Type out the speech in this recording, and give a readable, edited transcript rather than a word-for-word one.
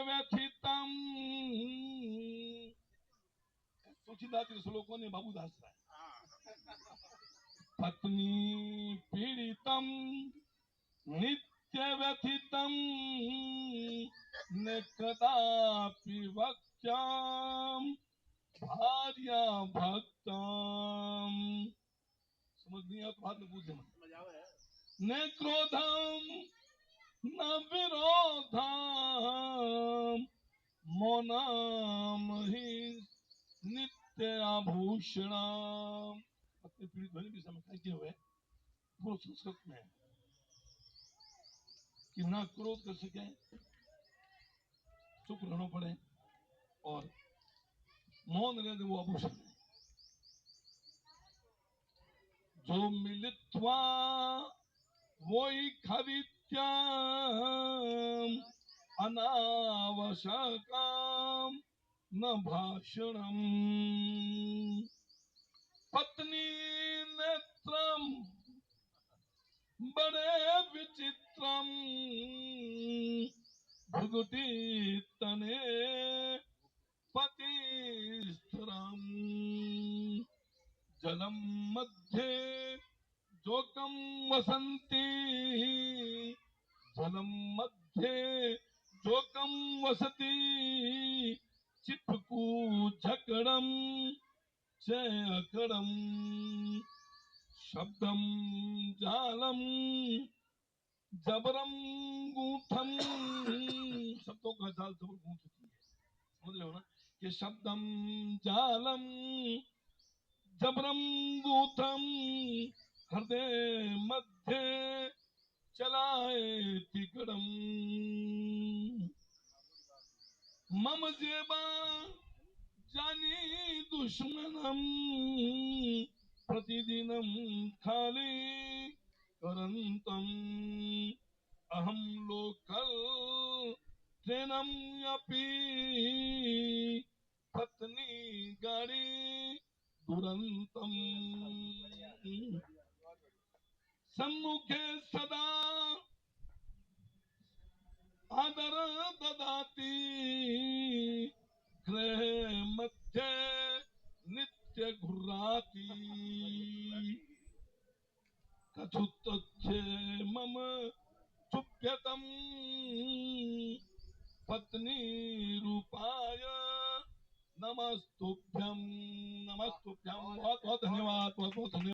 व्यथितम सुचिंदाती श्लोकों ने बाबूदास है पत्नी पीड़ितम नित्य व्यथितम न कदापि वक्ष्याम भार्या भक्तम। समझ नहीं आया तो बाद में पूछे न क्रोधम न विरोधम मौनम ही नित्य आभूषणम। अपने पीड़ित ध्वनि भी समय क्या हुए पूरा संस्कृत में कि ना क्रोध कर सके, चुप रहना पड़े और मौन रहे वो आभूषण है। जो मिलित्वा वो खवित्यम अनावश्यकम न भाषणम। पत्नी नेत्रम बड़े विचित्रम भुगुटी तने पति स्थिरम। जलम मध्ये जोकम वसंती जलम मध्ये जोकम वसती चिपकू झकड़म च अकड़म। शब्दम जालम जबरम गूथम। शब्दों का जाल जबर गूंथती है, समझ रहे हो ना कि शब्दम जालम जबरम गूथम हृदय मध्य चलाए तिकड़म। मम जेबा जानी दुश्मनम प्रतिदिनम खाली करंतम। अहम लोकल ट्रेनम अपि पत्नी गाड़ी दुरंतम। सम्मुखे सदा आदर ददाती गृह मध्य नित्य घुर्राती। कछुत्तच्छे मम चुप्यतम पत्नी रूपाय नमस्तुभ्यम। नमस्तुभ्यम। बहुत बहुत धन्यवाद, बहुत बहुत धन्यवाद।